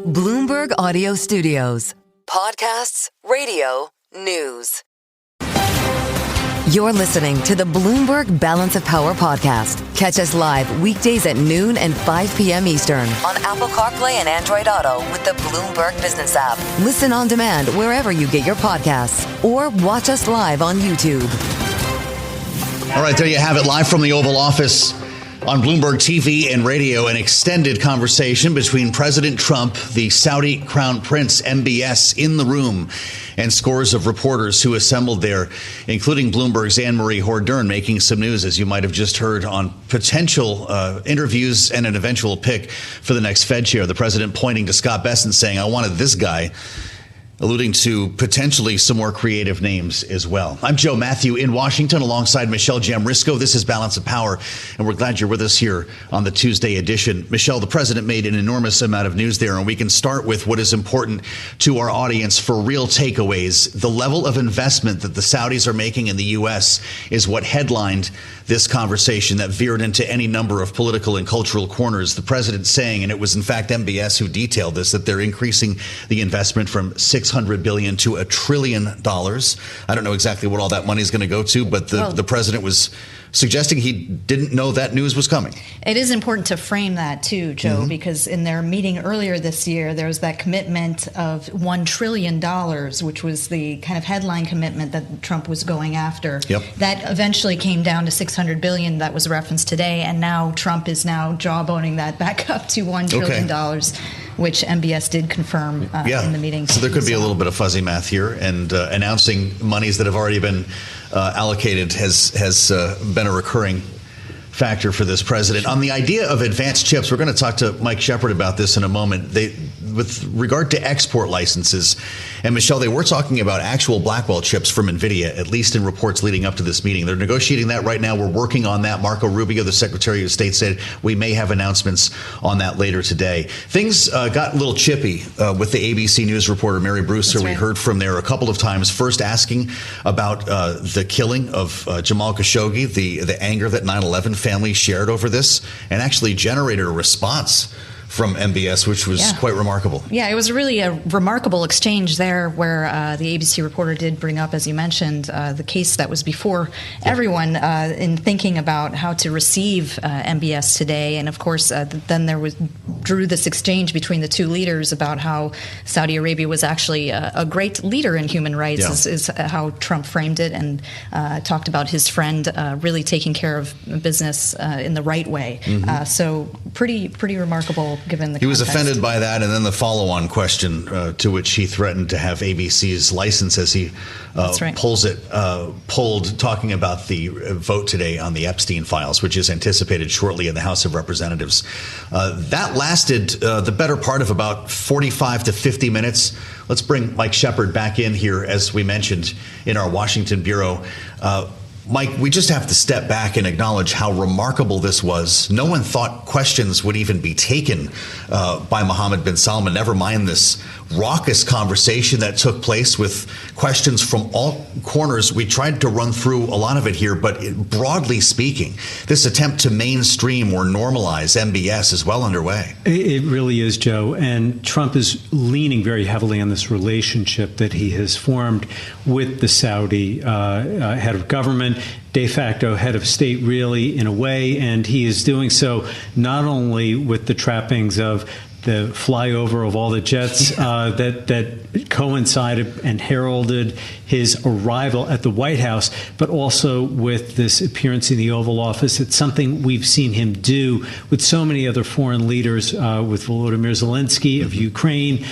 Bloomberg Audio Studios. Podcasts, radio, news. You're listening to the Bloomberg Balance of Power podcast. Catch us live weekdays at noon and 5 p.m. Eastern on Apple CarPlay and Android Auto with the Bloomberg Business app. Listen on demand wherever you get your podcasts or watch us live on YouTube. All right, there you have it, live from the Oval Office on Bloomberg TV and radio, an extended conversation between President Trump, the Saudi Crown Prince, MBS, in the room, and scores of reporters who assembled there, including Bloomberg's Anne-Marie Hordern, making some news, as you might have just heard, on potential interviews and an eventual pick for the next Fed chair. The president pointing to Scott Bessent saying, I wanted this guy, alluding to potentially some more creative names as well. I'm Joe Mathieu in Washington alongside Michelle Jamrisko. This is Balance of Power, and we're glad you're with us here on the Tuesday edition. Michelle, the president made an enormous amount of news there, and we can start with what is important to our audience for real takeaways. The level of investment that the Saudis are making in the U.S. is what headlined this conversation that veered into any number of political and cultural corners. The president saying, and it was in fact MBS who detailed this, that they're increasing the investment from $600 billion to $1 trillion. I don't know exactly what all that money is going to go to, but the president was suggesting he didn't know that news was coming. It is important to frame that too, Joe, because in their meeting earlier this year, there was that commitment of $1 trillion, which was the kind of headline commitment that Trump was going after. Yep. That eventually came down to $600 billion that was referenced today, and now Trump is now jawboning that back up to $1 trillion. Which MBS did confirm in the meeting. So there could be a little bit of fuzzy math here, and announcing monies that have already been allocated has been a recurring factor for this president. On the idea of advanced chips, we're going to talk to Mike Shepard about this in a moment. With regard to export licenses, and Michelle, they were talking about actual Blackwell chips from NVIDIA, at least in reports leading up to this meeting. They're negotiating that right now. We're working on that. Marco Rubio, the Secretary of State, said we may have announcements on that later today. Things got a little chippy with the ABC News reporter, Mary Brewster. We heard from there a couple of times, first asking about the killing of Jamal Khashoggi, the anger that 9/11 family shared over this, and actually generated a response from MBS, which was quite remarkable. Yeah, it was really a remarkable exchange there where the ABC reporter did bring up, as you mentioned, the case that was before everyone in thinking about how to receive MBS today. And of course, then drew this exchange between the two leaders about how Saudi Arabia was actually a great leader in human rights, is how Trump framed it, and talked about his friend really taking care of business in the right way. So pretty remarkable. Given the he was context. offended by that, and then the follow-on question to which he threatened to have ABC's license as he pulled, talking about the vote today on the Epstein files, which is anticipated shortly in the House of Representatives. That lasted the better part of about 45 to 50 minutes. Let's bring Mike Shepard back in here, as we mentioned, in our Washington bureau. Mike, we just have to step back and acknowledge how remarkable this was. No one thought questions would even be taken by Mohammed bin Salman, never mind this raucous conversation that took place with questions from all corners. We tried to run through a lot of it here, but broadly speaking, this attempt to mainstream or normalize MBS is well underway. It really is, Joe. And Trump is leaning very heavily on this relationship that he has formed with the Saudi head of government, de facto head of state, really, in a way. And he is doing so not only with the trappings of the flyover of all the jets that coincided and heralded his arrival at the White House, but also with this appearance in the Oval Office. It's something we've seen him do with so many other foreign leaders, with Volodymyr Zelensky of Ukraine,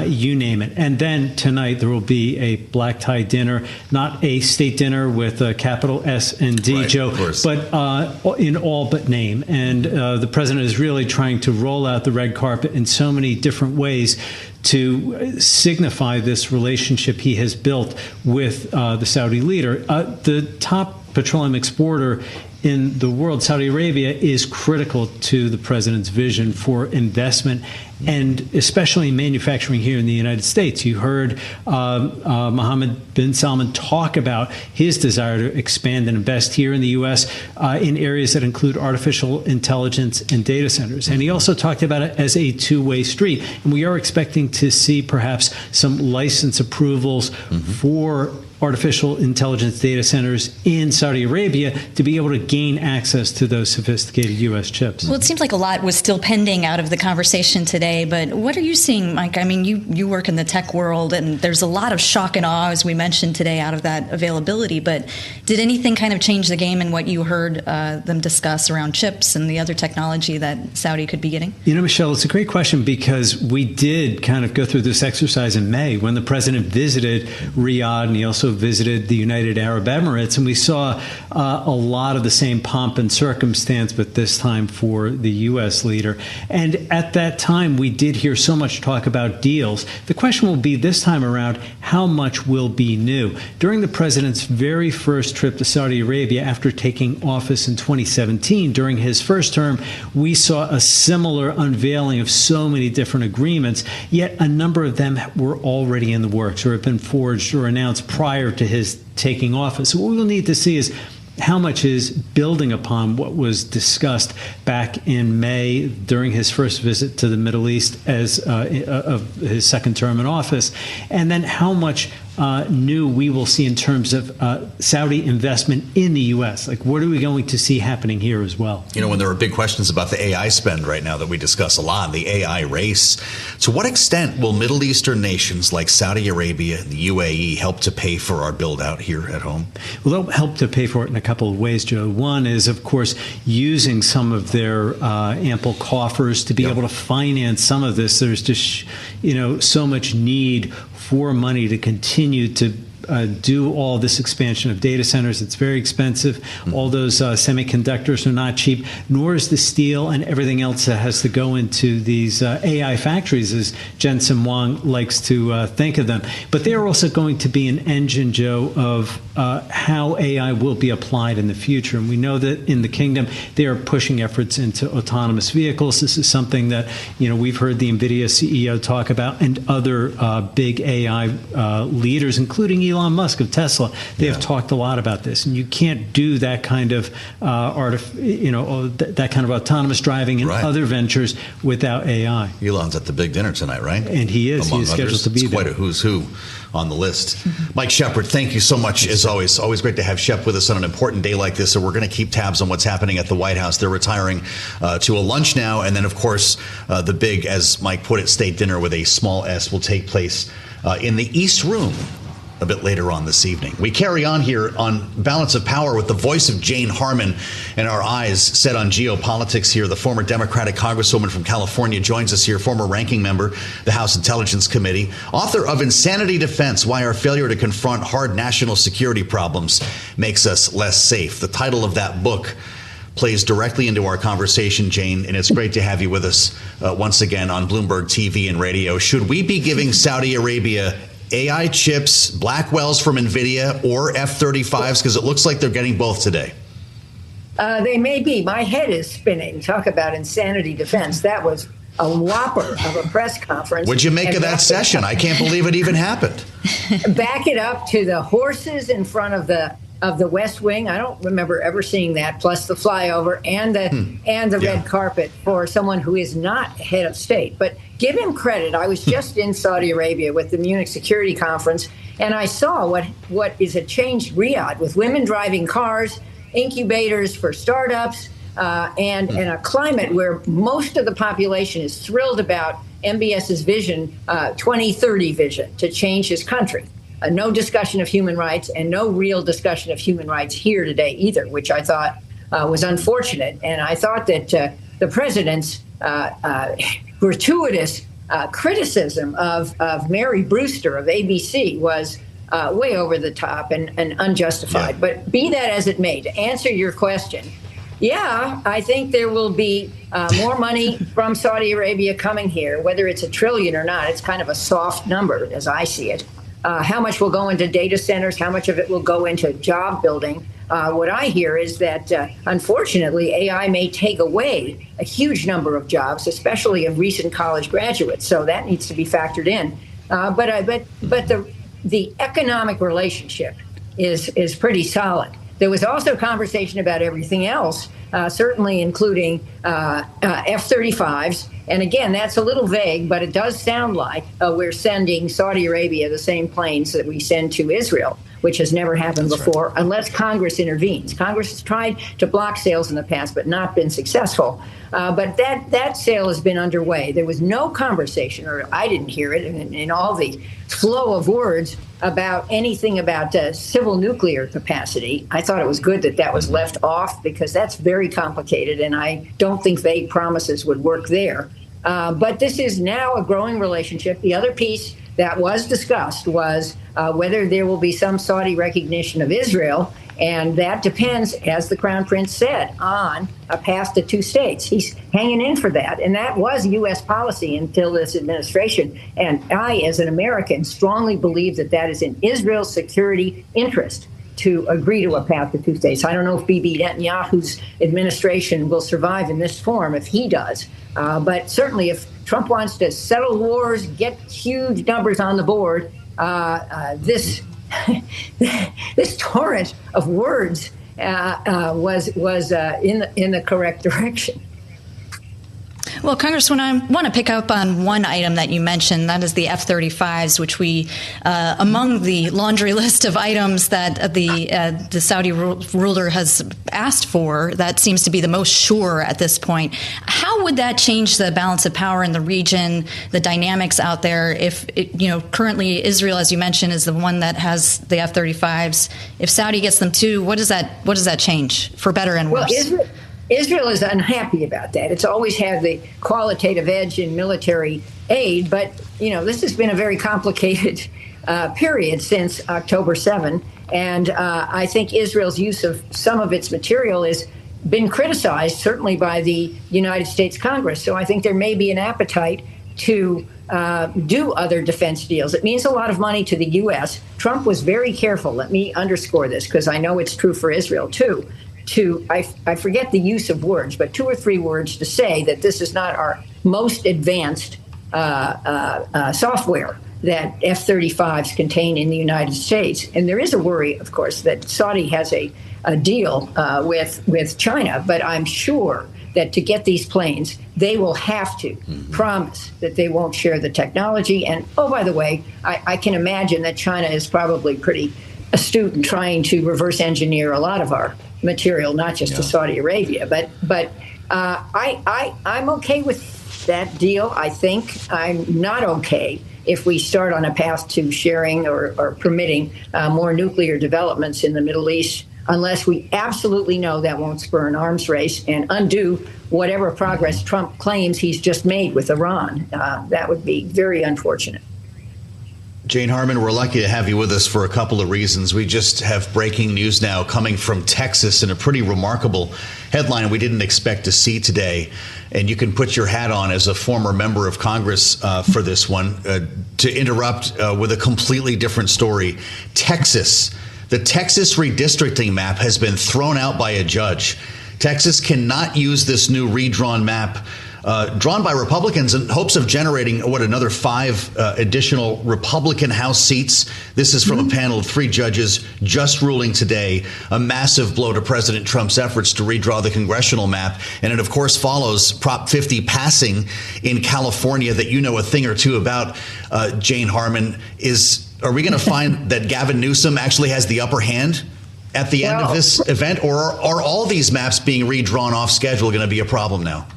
you name it. And then tonight there will be a black tie dinner, not a state dinner with a capital S and D, right, Joe, but in all but name. And the president is really trying to roll out the red carpet in so many different ways to signify this relationship he has built with the Saudi leader. The top petroleum exporter in the world, Saudi Arabia is critical to the president's vision for investment, and especially manufacturing here in the United States. You heard Mohammed bin Salman talk about his desire to expand and invest here in the U.S. In areas that include artificial intelligence and data centers. And he also talked about it as a two-way street. And we are expecting to see perhaps some license approvals for artificial intelligence data centers in Saudi Arabia to be able to gain access to those sophisticated U.S. chips. Well, it seems like a lot was still pending out of the conversation today, but what are you seeing, Mike? I mean, you work in the tech world, and there's a lot of shock and awe, as we mentioned today, out of that availability, but did anything kind of change the game in what you heard them discuss around chips and the other technology that Saudi could be getting? You know, Michelle, it's a great question, because we did kind of go through this exercise in May when the president visited Riyadh, and he also visited the United Arab Emirates, and we saw a lot of the same pomp and circumstance, but this time for the U.S. leader. And at that time, we did hear so much talk about deals. The question will be this time around, how much will be new? During the president's very first trip to Saudi Arabia after taking office in 2017, during his first term, we saw a similar unveiling of so many different agreements, yet a number of them were already in the works or have been forged or announced prior to his taking office. So what we'll need to see is how much is building upon what was discussed back in May during his first visit to the Middle East as of his second term in office, and then how much new we will see in terms of Saudi investment in the U.S. Like, what are we going to see happening here as well? You know, when there are big questions about the AI spend right now that we discuss a lot, the AI race, to what extent will Middle Eastern nations like Saudi Arabia and the UAE help to pay for our build out here at home? Well, they'll help to pay for it in a couple of ways, Joe. One is, of course, using some of their ample coffers to be able to finance some of this. There's just, so much need for money to continue to do all this expansion of data centers. It's very expensive. All those semiconductors are not cheap, nor is the steel and everything else that has to go into these AI factories, as Jensen Huang likes to think of them. But they are also going to be an engine, Joe, of how AI will be applied in the future. And we know that in the kingdom, they are pushing efforts into autonomous vehicles. This is something that, we've heard the NVIDIA CEO talk about, and other big AI leaders, including Elon Musk of Tesla. They have talked a lot about this, and you can't do that kind of that kind of autonomous driving and other ventures without AI. Elon's at the big dinner tonight, right? And he is. He's scheduled to be there. It's quite a who's who on the list. Mike Shepard, thank you so much, as always. Always great to have Shep with us on an important day like this. So we're going to keep tabs on what's happening at the White House. They're retiring to a lunch now. And then, of course, the big, as Mike put it, state dinner with a small S will take place in the East Room a bit later on this evening. We carry on here on Balance of Power with the voice of Jane Harman and our eyes set on geopolitics here. The former Democratic Congresswoman from California joins us here, former ranking member, the House Intelligence Committee, author of Insanity Defense, Why Our Failure to Confront Hard National Security Problems Makes Us Less Safe. The title of that book plays directly into our conversation, Jane, and it's great to have you with us once again on Bloomberg TV and radio. Should we be giving Saudi Arabia AI chips, Blackwells from NVIDIA, or F-35s? Because it looks like they're getting both today. They may be. My head is spinning. Talk about insanity defense. That was a whopper of a press conference. What'd you make of that session? I can't believe it even happened. Back it up to the horses in front of the West Wing. I don't remember ever seeing that, plus the flyover and the red carpet for someone who is not head of state. But give him credit. I was just in Saudi Arabia with the Munich Security Conference, and I saw what is a changed Riyadh with women driving cars, incubators for startups, and a climate where most of the population is thrilled about MBS's vision, 2030 vision, to change his country. No discussion of human rights, and no real discussion of human rights here today either, which I thought was unfortunate. And I thought that the president's gratuitous criticism of Mary Brewster of ABC was way over the top and unjustified. But be that as it may, to answer your question, I think there will be more money from Saudi Arabia coming here, whether it's $1 trillion or not. It's kind of a soft number as I see it. How much will go into data centers? How much of it will go into job building? what I hear is that, unfortunately, AI may take away a huge number of jobs, especially of recent college graduates. So that needs to be factored in. But the economic relationship is pretty solid. There was also conversation about everything else, certainly including F-35s. And again, that's a little vague, but it does sound like we're sending Saudi Arabia the same planes that we send to Israel, which has never happened before, unless Congress intervenes. Congress has tried to block sales in the past, but not been successful. But that sale has been underway. There was no conversation, or I didn't hear it in all the flow of words, about anything about civil nuclear capacity. I thought it was good that was left off, because that's very complicated, and I don't think vague promises would work there. But this is now a growing relationship. The other piece that was discussed was whether there will be some Saudi recognition of Israel. And that depends, as the Crown Prince said, on a path to two states. He's hanging in for that. And that was U.S. policy until this administration. And I, as an American, strongly believe that is in Israel's security interest to agree to a path to two states. I don't know if Bibi Netanyahu's administration will survive in this form if he does. But certainly if Trump wants to settle wars, get huge numbers on the board, this torrent of words was in the correct direction. Well, Congresswoman, I want to pick up on one item that you mentioned. That is the F-35s, which we, among the laundry list of items that the Saudi ruler has asked for, that seems to be the most sure at this point. How would that change the balance of power in the region, the dynamics out there? If currently Israel, as you mentioned, is the one that has the F-35s. If Saudi gets them too, what does that change, for better and worse? Well, Israel is unhappy about that. It's always had the qualitative edge in military aid, but this has been a very complicated period since October 7, and I think Israel's use of some of its material has been criticized, certainly by the United States Congress. So I think there may be an appetite to do other defense deals. It means a lot of money to the U.S. Trump was very careful. Let me underscore this, because I know it's true for Israel too. I forget the use of words, but 2 or 3 words to say that this is not our most advanced software that F-35s contain in the United States. And there is a worry, of course, that Saudi has a deal with China, but I'm sure that to get these planes, they will have to promise that they won't share the technology. And, oh, by the way, I can imagine that China is probably pretty astute in trying to reverse engineer a lot of our material, not just to Saudi Arabia. But I'm okay with that deal. I think I'm not okay if we start on a path to sharing or permitting more nuclear developments in the Middle East, unless we absolutely know that won't spur an arms race and undo whatever progress Trump claims he's just made with Iran. That would be very unfortunate. Jane Harman, we're lucky to have you with us for a couple of reasons. We just have breaking news now coming from Texas, and a pretty remarkable headline we didn't expect to see today. And you can put your hat on as a former member of Congress for this one, to interrupt with a completely different story. Texas. The Texas redistricting map has been thrown out by a judge. Texas cannot use this new redrawn map drawn by Republicans in hopes of generating, another 5 additional Republican House seats. This is from a panel of 3 judges just ruling today, a massive blow to President Trump's efforts to redraw the congressional map. And it, of course, follows Prop 50 passing in California that you know a thing or two about, Jane Harman. Are we going to find that Gavin Newsom actually has the upper hand at the end of this event? Or are all these maps being redrawn off schedule going to be a problem now?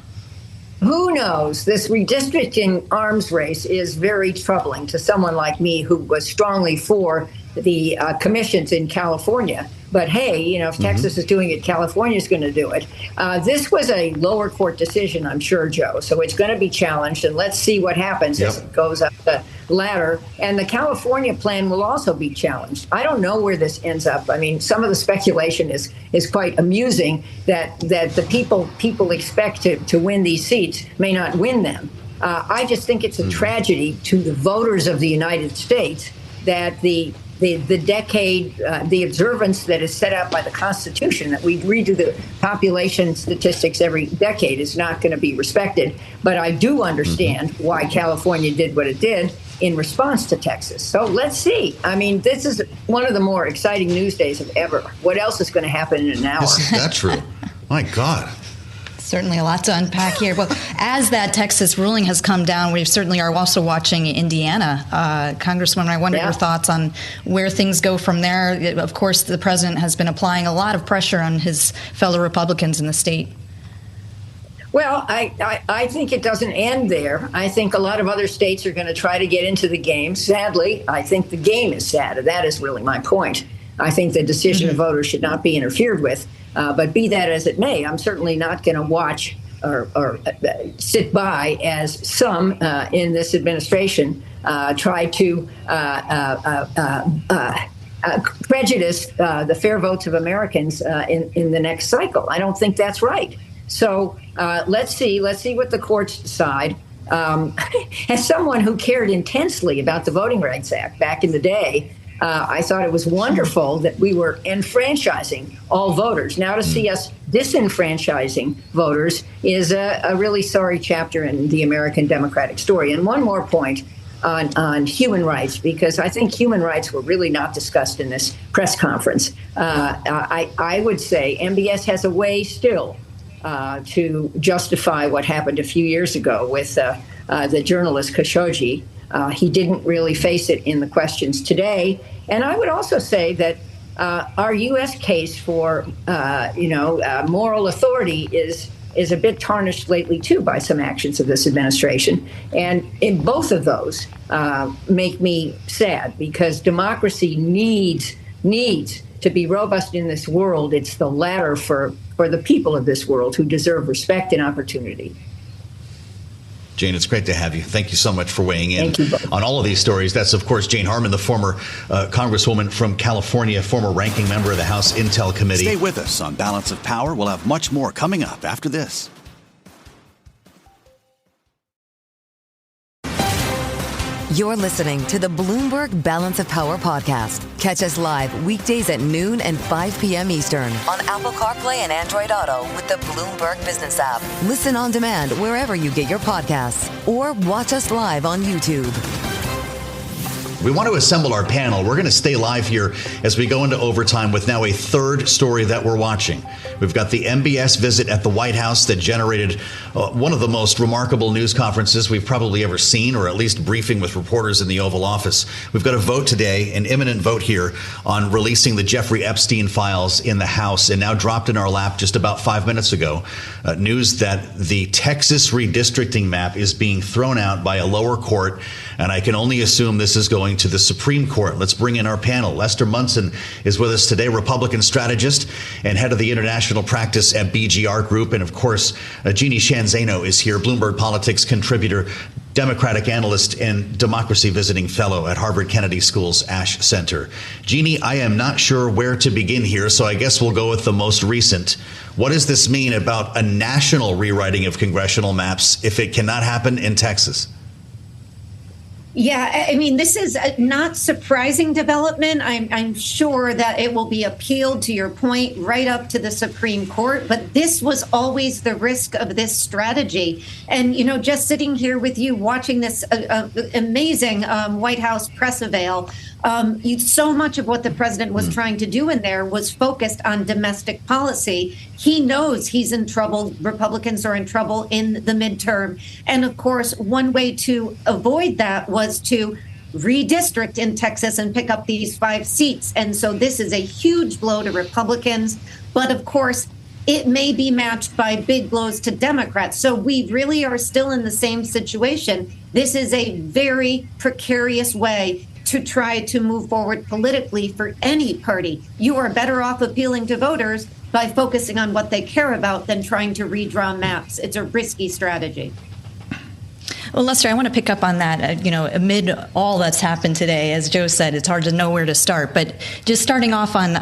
Who knows? This redistricting arms race is very troubling to someone like me, who was strongly for the commissions in California. But hey, if Texas is doing it, California's going to do it. This was a lower court decision, I'm sure, Joe. So it's going to be challenged, and let's see what happens as it goes up the ladder. And the California plan will also be challenged. I don't know where this ends up. I mean, some of the speculation is quite amusing that the people expect to win these seats may not win them. I just think it's a tragedy to the voters of the United States that the the decade, the observance that is set out by the Constitution, that we redo the population statistics every decade, is not going to be respected. But I do understand why California did what it did in response to Texas. So let's see. I mean, this is one of the more exciting news days of ever. What else is going to happen in an hour? Isn't that true? My God. Certainly a lot to unpack here. Well, as that Texas ruling has come down, we certainly are also watching Indiana. Congresswoman, I wonder your thoughts on where things go from there. Of course, the president has been applying a lot of pressure on his fellow Republicans in the state. Well, I think it doesn't end there. I think a lot of other states are going to try to get into the game. Sadly, I think the game is sad. That is really my point. I think the decision of voters should not be interfered with. But be that as it may, I'm certainly not going to watch or sit by as some in this administration try to prejudice the fair votes of Americans in the next cycle. I don't think that's right. So let's see what the courts decide. As someone who cared intensely about the Voting Rights Act back in the day, I thought it was wonderful that we were enfranchising all voters. Now to see us disenfranchising voters is a really sorry chapter in the American democratic story. And one more point on human rights, because I think human rights were really not discussed in this press conference. I would say MBS has a way still to justify what happened a few years ago with the journalist Khashoggi. He didn't really face it in the questions today. And I would also say that our U.S. case for, moral authority is a bit tarnished lately, too, by some actions of this administration. And in both of those make me sad, because democracy needs to be robust in this world. It's the latter for the people of this world who deserve respect and opportunity. Jane, it's great to have you. Thank you so much for weighing in on all of these stories. That's, of course, Jane Harman, the former Congresswoman from California, former ranking member of the House Intel Committee. Stay with us on Balance of Power. We'll have much more coming up after this. You're listening to the Bloomberg Balance of Power podcast. Catch us live weekdays at noon and 5 p.m. Eastern on Apple CarPlay and Android Auto with the Bloomberg Business app. Listen on demand wherever you get your podcasts, or watch us live on YouTube. We want to assemble our panel. We're going to stay live here as we go into overtime with now a third story that we're watching. We've got the MBS visit at the White House that generated one of the most remarkable news conferences we've probably ever seen, or at least briefing with reporters in the Oval Office. We've got a vote today, an imminent vote here, on releasing the Jeffrey Epstein files in the House, and now dropped in our lap just about 5 minutes ago. News that the Texas redistricting map is being thrown out by a lower court, and I can only assume this is going to the Supreme Court. Let's bring in our panel. Lester Munson is with us today, Republican strategist and head of the international practice at BGR Group. And of course, Jeannie Shanzano is here, Bloomberg Politics contributor, Democratic analyst, and democracy visiting fellow at Harvard Kennedy School's Ash Center. Jeannie, I am not sure where to begin here, so I guess we'll go with the most recent. What does this mean about a national rewriting of congressional maps if it cannot happen in Texas? Yeah, I mean, this is a not surprising development. I'm sure that it will be appealed, to your point, right up to the Supreme Court. But this was always the risk of this strategy. And, you know, just sitting here with you watching this amazing White House press avail, so much of what the president was trying to do in there was focused on domestic policy. He knows he's in trouble. Republicans are in trouble in the midterm. And of course, one way to avoid that was to redistrict in Texas and pick up these 5 seats. And so this is a huge blow to Republicans. But of course, it may be matched by big blows to Democrats. So we really are still in the same situation. This is a very precarious way to try to move forward politically for any party. You are better off appealing to voters by focusing on what they care about than trying to redraw maps. It's a risky strategy. Well, Lester, I want to pick up on that. Amid all that's happened today, as Joe said, it's hard to know where to start. But just starting off on,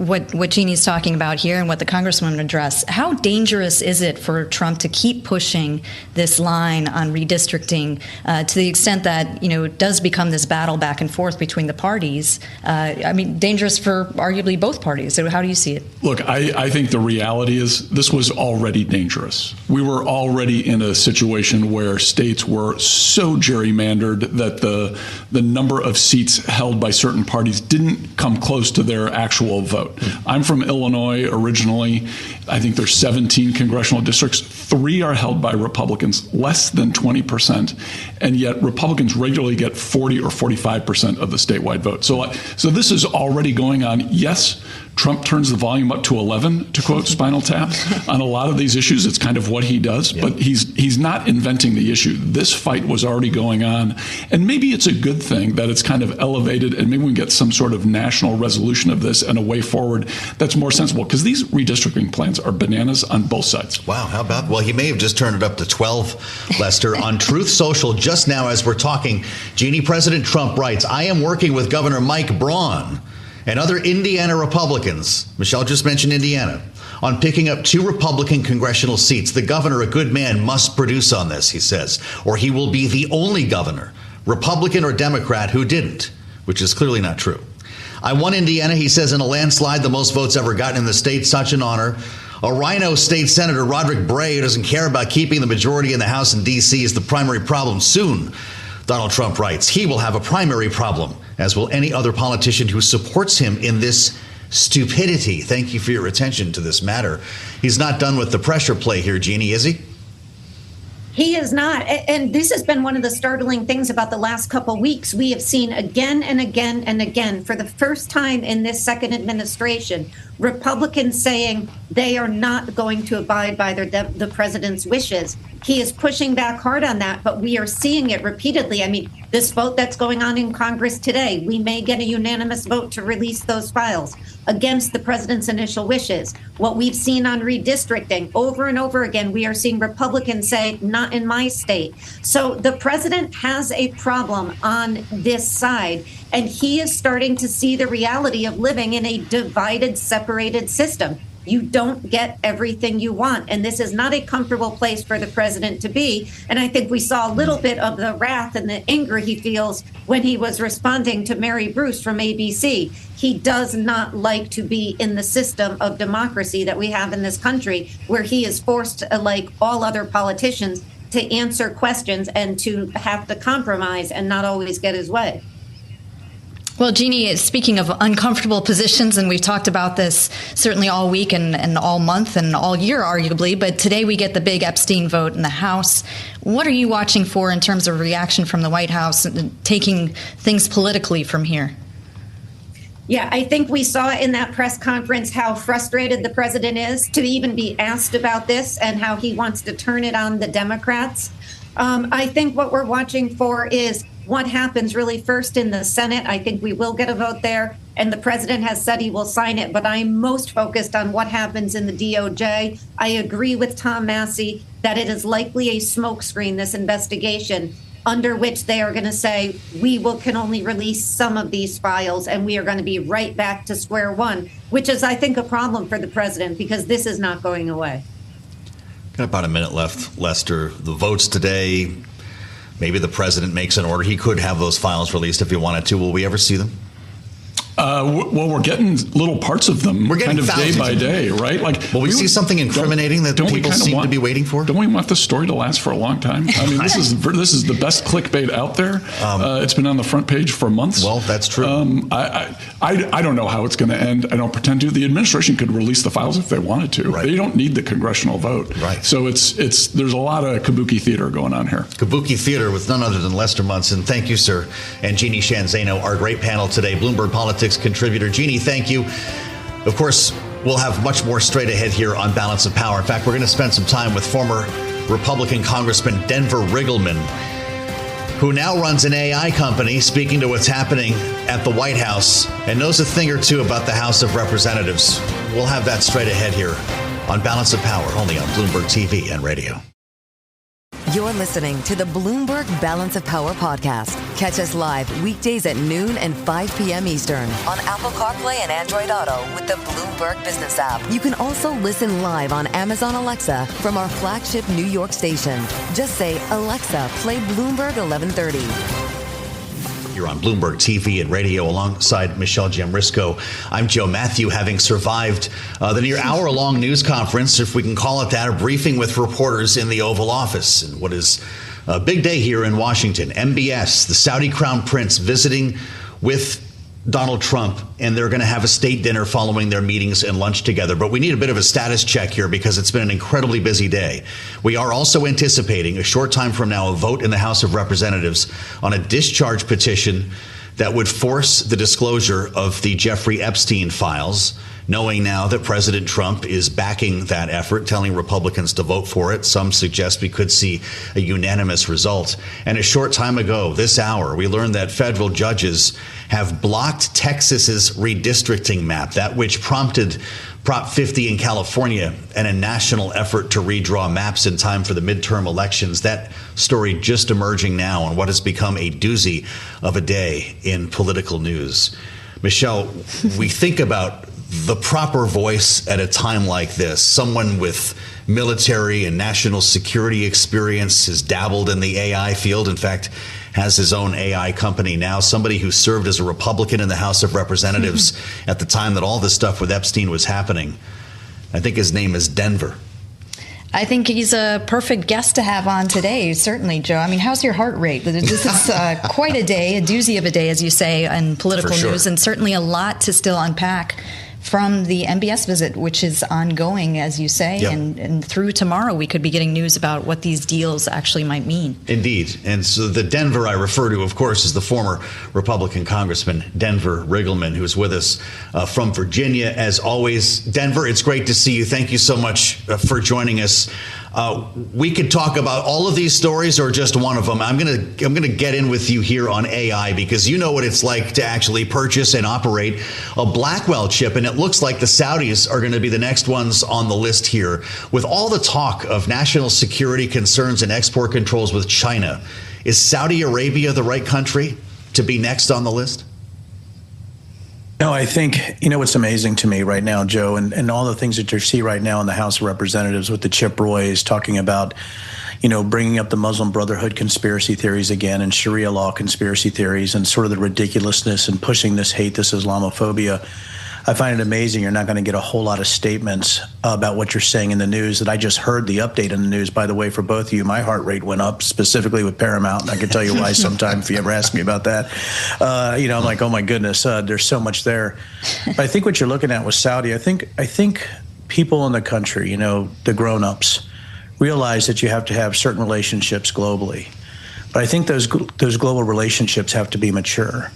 what Jeannie's talking about here and what the Congresswoman addressed, how dangerous is it for Trump to keep pushing this line on redistricting to the extent that, it does become this battle back and forth between the parties? Dangerous for arguably both parties. So how do you see it? Look, I think the reality is this was already dangerous. We were already in a situation where states were so gerrymandered that the number of seats held by certain parties didn't come close to their actual vote. I'm from Illinois originally. I think there's 17 congressional districts. 3 are held by Republicans, less than 20%, and yet Republicans regularly get 40 or 45% of the statewide vote. So this is already going on. Yes, Trump turns the volume up to 11, to quote Spinal Tap. On a lot of these issues, it's kind of what he does, but he's not inventing the issue. This fight was already going on, and maybe it's a good thing that it's kind of elevated, and maybe we can get some sort of national resolution of this and a way forward that's more sensible, because these redistricting plans are bananas on both sides. Wow, how about, well, he may have just turned it up to 12, Lester. On Truth Social, just now as we're talking, Jeannie, President Trump writes, I am working with Governor Mike Braun and other Indiana Republicans, Michelle just mentioned Indiana, on picking up 2 Republican congressional seats. The governor, a good man, must produce on this, he says, or he will be the only governor, Republican or Democrat, who didn't, which is clearly not true. I won Indiana, he says, in a landslide, the most votes ever gotten in the state, such an honor. A rhino state senator, Roderick Bray, who doesn't care about keeping the majority in the House in D.C., is the primary problem. Soon, Donald Trump writes, he will have a primary problem, as will any other politician who supports him in this stupidity. Thank you for your attention to this matter. He's not done with the pressure play here, Jeannie, is he? He is not. And this has been one of the startling things about the last couple of weeks. We have seen again and again and again, for the first time in this second administration, Republicans saying they are not going to abide by the president's wishes. He is pushing back hard on that, but we are seeing it repeatedly. I mean, this vote that's going on in Congress today, we may get a unanimous vote to release those files against the president's initial wishes. What we've seen on redistricting over and over again, we are seeing Republicans say, not in my state. So the president has a problem on this side, and he is starting to see the reality of living in a divided, separated system. You don't get everything you want. And this is not a comfortable place for the president to be. And I think we saw a little bit of the wrath and the anger he feels when he was responding to Mary Bruce from ABC. He does not like to be in the system of democracy that we have in this country, where he is forced, like all other politicians, to answer questions and to have to compromise and not always get his way. Well, Jeannie, speaking of uncomfortable positions, and we've talked about this certainly all week and all month and all year, arguably, but today we get the big Epstein vote in the House. What are you watching for in terms of reaction from the White House and taking things politically from here? Yeah, I think we saw in that press conference how frustrated the president is to even be asked about this and how he wants to turn it on the Democrats. I think what we're watching for is what happens really first in the Senate. I think we will get a vote there, and the president has said he will sign it, but I'm most focused on what happens in the DOJ. I agree with Tom Massey that it is likely a smokescreen, this investigation, under which they are going to say, can only release some of these files, and we are going to be right back to square one, which is, I think, a problem for the president, because this is not going away. Got about a minute left, Lester. The votes today, maybe the president makes an order. He could have those files released if he wanted to. Will we ever see them? Well, we're getting little parts of them, we're getting kind of day by day, right? Will we see something incriminating that people seem to be waiting for? Don't we want the story to last for a long time? I mean, this is the best clickbait out there. It's been on the front page for months. Well, that's true. I don't know how it's going to end. I don't pretend to. The administration could release the files if they wanted to. Right. They don't need the congressional vote. Right. So there's a lot of kabuki theater going on here. Kabuki theater with none other than Lester Munson. Thank you, sir. And Jeannie Shanzano, our great panel today, Bloomberg Politics contributor. Jeannie, thank you. Of course, we'll have much more straight ahead here on Balance of Power. In fact, we're going to spend some time with former Republican Congressman Denver Riggleman, who now runs an AI company, speaking to what's happening at the White House and knows a thing or two about the House of Representatives. We'll have that straight ahead here on Balance of Power, only on Bloomberg TV and radio. You're listening to the Bloomberg Balance of Power podcast. Catch us live weekdays at noon and 5 p.m. Eastern on Apple CarPlay and Android Auto with the Bloomberg Business app. You can also listen live on Amazon Alexa from our flagship New York station. Just say, Alexa, play Bloomberg 1130. You're on Bloomberg TV and radio alongside Michelle Jamrisko. I'm Joe Mathieu, having survived the near hour-long news conference, if we can call it that, a briefing with reporters in the Oval Office. And what is a big day here in Washington. MBS, the Saudi Crown Prince, visiting with Donald Trump, and they're going to have a state dinner following their meetings and lunch together. But we need a bit of a status check here because it's been an incredibly busy day. We are also anticipating a short time from now a vote in the House of Representatives on a discharge petition that would force the disclosure of the Jeffrey Epstein files, knowing now that President Trump is backing that effort, telling Republicans to vote for it. Some suggest we could see a unanimous result. And a short time ago, this hour, we learned that federal judges have blocked Texas's redistricting map, that which prompted Prop 50 in California and a national effort to redraw maps in time for the midterm elections. That story just emerging now on what has become a doozy of a day in political news. Michelle, we think about the proper voice at a time like this, someone with military and national security experience, has dabbled in the AI field, in fact, has his own AI company now, somebody who served as a Republican in the House of Representatives at the time that all this stuff with Epstein was happening. I think his name is Denver. I think he's a perfect guest to have on today, certainly, Joe. I mean, how's your heart rate? This is quite a day, a doozy of a day, as you say, in political news, and certainly a lot to still unpack from the MBS visit, which is ongoing, as you say, yep. and through tomorrow we could be getting news about what these deals actually might mean. Indeed. And so the Denver I refer to, of course, is the former Republican Congressman Denver Riggleman, who's with us from Virginia. As always, Denver, it's great to see you. Thank you so much for joining us. We could talk about all of these stories or just one of them. I'm gonna get in with you here on AI because you know what it's like to actually purchase and operate a Blackwell chip, and it looks like the Saudis are going to be the next ones on the list here. With all the talk of national security concerns and export controls with China, is Saudi Arabia the right country to be next on the list? No, I think, what's amazing to me right now, Joe, and all the things that you see right now in the House of Representatives with the Chip Roys talking about, bringing up the Muslim Brotherhood conspiracy theories again and Sharia law conspiracy theories and sort of the ridiculousness and pushing this hate, this Islamophobia. I find it amazing you're not going to get a whole lot of statements about what you're saying in the news. That I just heard the update in the news, by the way, for both of you. My heart rate went up, specifically with Paramount, and I can tell you why sometime if you ever ask me about that. I'm like, oh my goodness, there's so much there. But I think what you're looking at with Saudi, I think people in the country, the grown-ups, realize that you have to have certain relationships globally. But I think those global relationships have to be mature.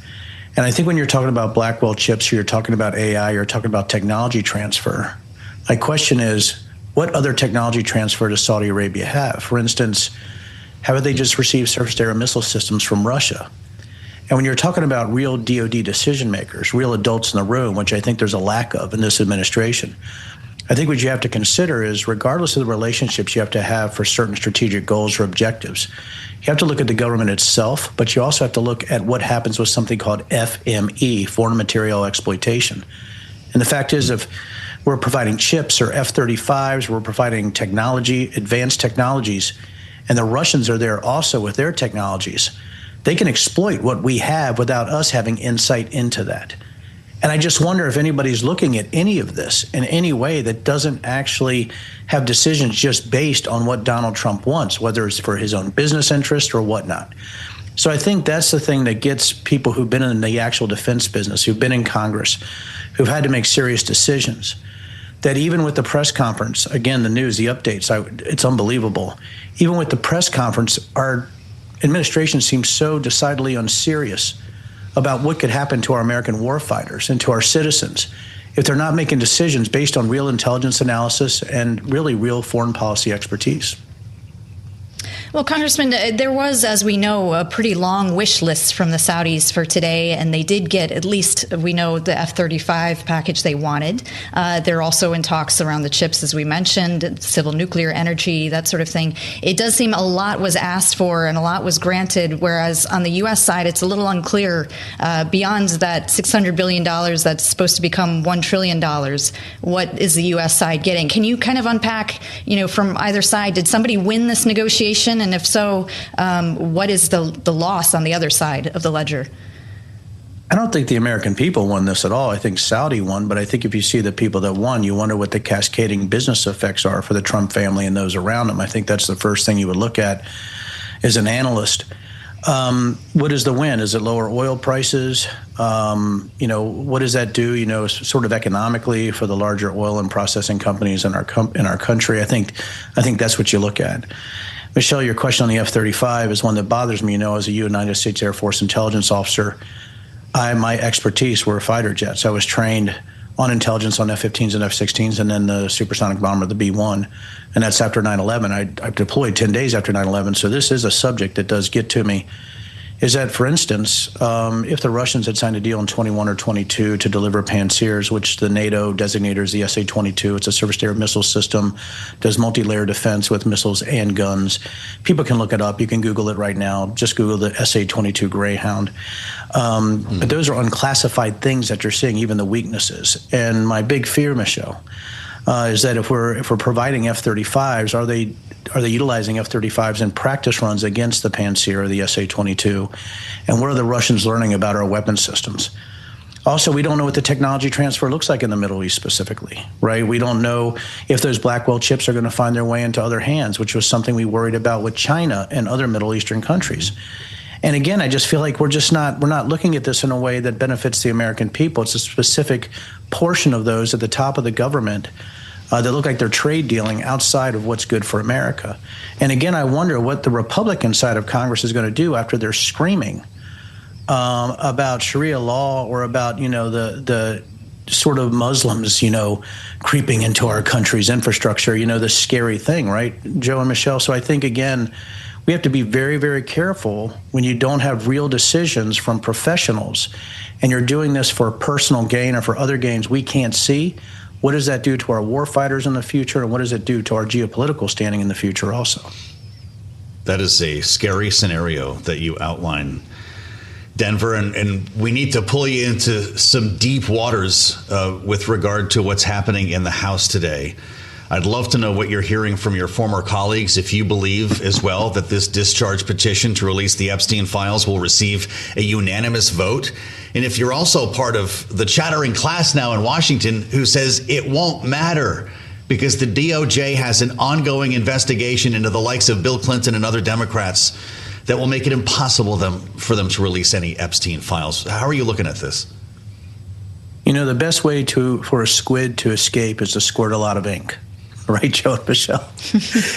And I think when you're talking about Blackwell chips, or you're talking about AI, you're talking about technology transfer. My question is, what other technology transfer does Saudi Arabia have? For instance, have they just received surface-to-air missile systems from Russia? And when you're talking about real DoD decision makers, real adults in the room, which I think there's a lack of in this administration, I think what you have to consider is, regardless of the relationships you have to have for certain strategic goals or objectives, you have to look at the government itself, but you also have to look at what happens with something called FME, foreign material exploitation. And the fact is, if we're providing chips or F-35s, we're providing technology, advanced technologies, and the Russians are there also with their technologies, they can exploit what we have without us having insight into that. And I just wonder if anybody's looking at any of this in any way that doesn't actually have decisions just based on what Donald Trump wants, whether it's for his own business interest or whatnot. So I think that's the thing that gets people who've been in the actual defense business, who've been in Congress, who've had to make serious decisions, that even with the press conference, again, the news, the updates, it's unbelievable. Even with the press conference, our administration seems so decidedly unserious about what could happen to our American warfighters and to our citizens if they're not making decisions based on real intelligence analysis and really real foreign policy expertise. Well, Congressman, there was, as we know, a pretty long wish list from the Saudis for today, and they did get, at least we know, the F-35 package they wanted. They're also in talks around the chips, as we mentioned, civil nuclear energy, that sort of thing. It does seem a lot was asked for and a lot was granted, whereas on the U.S. side, it's a little unclear. Beyond that $600 billion that's supposed to become $1 trillion, what is the U.S. side getting? Can you kind of unpack, from either side, did somebody win this negotiation? And if so, what is the loss on the other side of the ledger? I don't think the American people won this at all. I think Saudi won, but I think if you see the people that won, you wonder what the cascading business effects are for the Trump family and those around them. I think that's the first thing you would look at as an analyst. What is the win? Is it lower oil prices? What does that do, sort of economically for the larger oil and processing companies in our country? I think that's what you look at. Michelle, your question on the F-35 is one that bothers me. As a United States Air Force intelligence officer, my expertise were fighter jets. I was trained on intelligence on F-15s and F-16s, and then the supersonic bomber, the B-1. And that's after 9/11. I deployed 10 days after 9/11. So this is a subject that does get to me. Is that, for instance, if the Russians had signed a deal in 21 or 22 to deliver Pantsers, which the NATO designates the SA-22, it's a surface-to-air missile system, does multi-layer defense with missiles and guns. People can look it up. You can Google it right now. Just Google the SA-22 Greyhound. But those are unclassified things that you're seeing, even the weaknesses. And my big fear, Michelle, is that if we're providing F-35s, are they utilizing F-35s in practice runs against the Pantsir or the SA-22? And what are the Russians learning about our weapon systems? Also, we don't know what the technology transfer looks like in the Middle East specifically, right? We don't know if those Blackwell chips are going to find their way into other hands, which was something we worried about with China and other Middle Eastern countries. And again, I just feel like we're not looking at this in a way that benefits the American people. It's a specific portion of those at the top of the government that look like they're trade dealing outside of what's good for America. And again, I wonder what the Republican side of Congress is going to do after they're screaming about Sharia law or about, the sort of Muslims, creeping into our country's infrastructure, the scary thing, right, Joe and Michelle? So I think, again, we have to be very, very careful when you don't have real decisions from professionals and you're doing this for personal gain or for other gains we can't see. What does that do to our war fighters in the future, and what does it do to our geopolitical standing in the future also? That is a scary scenario that you outline, Denver, and we need to pull you into some deep waters with regard to what's happening in the House today. I'd love to know what you're hearing from your former colleagues, if you believe as well that this discharge petition to release the Epstein files will receive a unanimous vote. And if you're also part of the chattering class now in Washington who says it won't matter because the DOJ has an ongoing investigation into the likes of Bill Clinton and other Democrats that will make it impossible for them to release any Epstein files. How are you looking at this? The best way for a squid to escape is to squirt a lot of ink. Right, Joe and Michelle?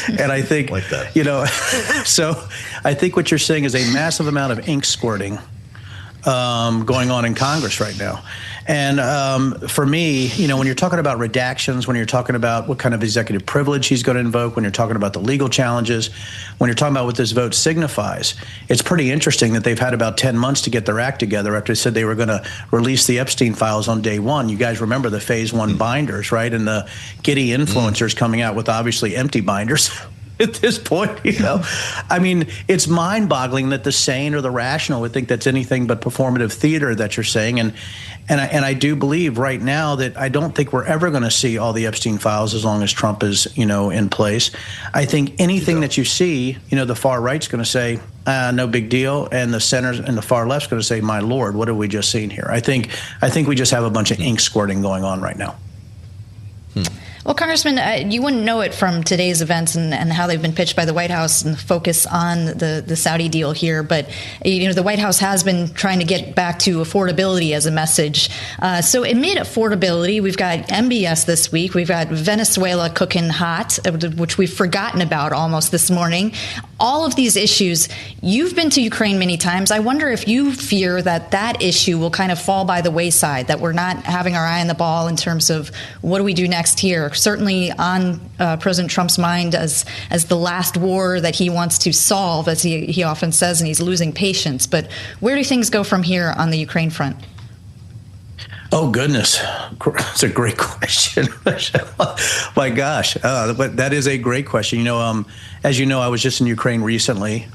And I think, like that. So I think what you're saying is a massive amount of ink squirting going on in Congress right now. And for me, when you're talking about redactions, when you're talking about what kind of executive privilege he's going to invoke, when you're talking about the legal challenges, when you're talking about what this vote signifies, it's pretty interesting that they've had about 10 months to get their act together after they said they were going to release the Epstein files on day one. You guys remember the phase one binders, right? And the giddy influencers coming out with obviously empty binders. At this point, I mean, it's mind-boggling that the sane or the rational would think that's anything but performative theater that you're saying. And I do believe right now that I don't think we're ever going to see all the Epstein files as long as Trump is, in place. I think anything that you see, the far right's going to say, no big deal, and the center and the far left's going to say, my Lord, what have we just seen here? I think we just have a bunch of ink squirting going on right now. Well, Congressman, you wouldn't know it from today's events and how they've been pitched by the White House and the focus on the Saudi deal here. But, the White House has been trying to get back to affordability as a message. So amid affordability, we've got MBS this week. We've got Venezuela cooking hot, which we've forgotten about almost this morning. all of these issues. You've been to Ukraine many times. I wonder if you fear that issue will kind of fall by the wayside, that we're not having our eye on the ball in terms of what do we do next here. Certainly on President Trump's mind as the last war that he wants to solve, as he often says, and he's losing patience. But where do things go from here on the Ukraine front? Oh, goodness. That's a great question. My gosh. But that is a great question. As you know, I was just in Ukraine recently.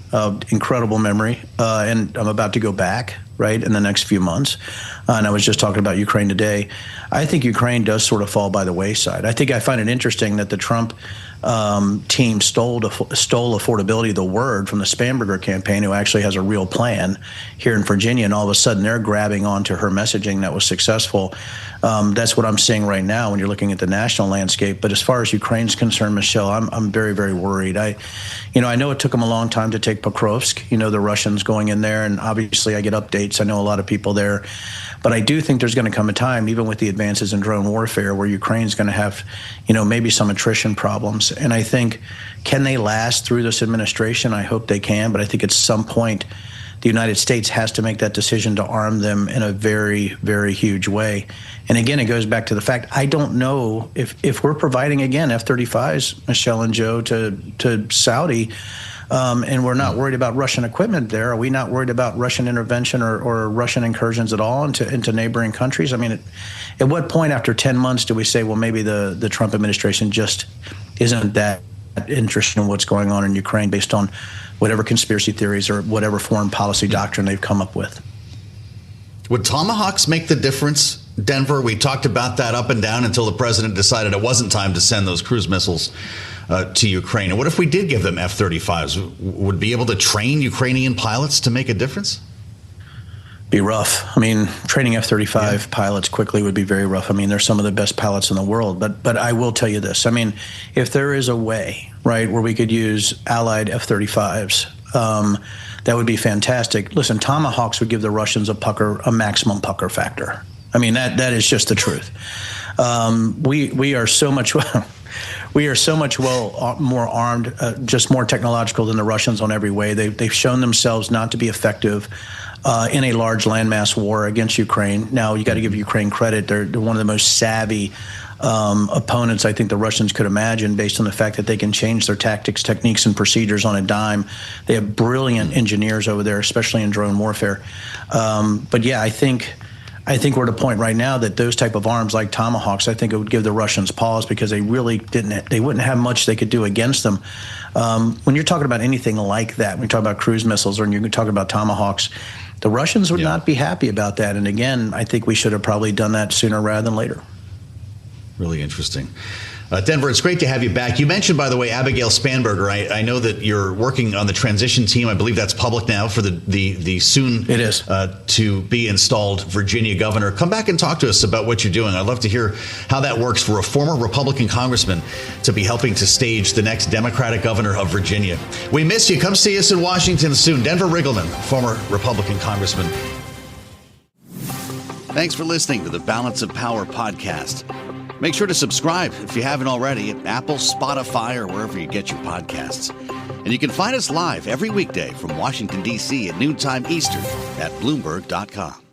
Incredible memory. And I'm about to go back, right, in the next few months. And I was just talking about Ukraine today. I think Ukraine does sort of fall by the wayside. I find it interesting that the Trump team stole affordability, the word, from the Spanberger campaign, who actually has a real plan here in Virginia, and all of a sudden they're grabbing onto her messaging that was successful. That's what I'm seeing right now when you're looking at the national landscape. But as far as Ukraine's concerned, Michelle, I'm very, very worried. I know it took them a long time to take Pokrovsk, the Russians going in there, and obviously I get updates. I know a lot of people there. But I do think there's going to come a time, even with the advances in drone warfare, where Ukraine's going to have, maybe some attrition problems. And I think, can they last through this administration? I hope they can. But I think at some point, the United States has to make that decision to arm them in a very, very huge way. And again, it goes back to the fact, I don't know if we're providing, again, F-35s, Michelle and Joe, to Saudi, and we're not worried about Russian equipment there. Are we not worried about Russian intervention or Russian incursions at all into neighboring countries? I mean, at what point after 10 months do we say, well, maybe the Trump administration just isn't that interested in what's going on in Ukraine based on whatever conspiracy theories or whatever foreign policy doctrine they've come up with? Would Tomahawks make the difference, Denver? We talked about that up and down until the president decided it wasn't time to send those cruise missiles to Ukraine. And what if we did give them F-35s? Would be able to train Ukrainian pilots to make a difference? Be rough. I mean, training F-35 pilots quickly would be very rough. I mean, they're some of the best pilots in the world. But I will tell you this. I mean, if there is a way, right, where we could use allied F-35s, that would be fantastic. Listen, Tomahawks would give the Russians a maximum pucker factor. I mean, that is just the truth. We are so much more armed, just more technological than the Russians on every way. They've shown themselves not to be effective in a large landmass war against Ukraine. Now, you got to give Ukraine credit. They're one of the most savvy opponents I think the Russians could imagine, based on the fact that they can change their tactics, techniques, and procedures on a dime. They have brilliant engineers over there, especially in drone warfare. But yeah, I think we're at a point right now that those type of arms like Tomahawks, I think it would give the Russians pause, because they really they wouldn't have much they could do against them. When you're talking about anything like that, when you're talking about cruise missiles or you're talking about Tomahawks, the Russians would not be happy about that. And again, I think we should have probably done that sooner rather than later. Really interesting. Denver, it's great to have you back. You mentioned, by the way, Abigail Spanberger. I know that you're working on the transition team. I believe that's public now for the soon it is to be installed Virginia governor. Come back and talk to us about what you're doing. I'd love to hear how that works for a former Republican congressman to be helping to stage the next Democratic governor of Virginia. We miss you. Come see us in Washington soon. Denver Riggleman, former Republican congressman. Thanks for listening to the Balance of Power podcast. Make sure to subscribe if you haven't already at Apple, Spotify, or wherever you get your podcasts. And you can find us live every weekday from Washington, D.C. at noontime Eastern at Bloomberg.com.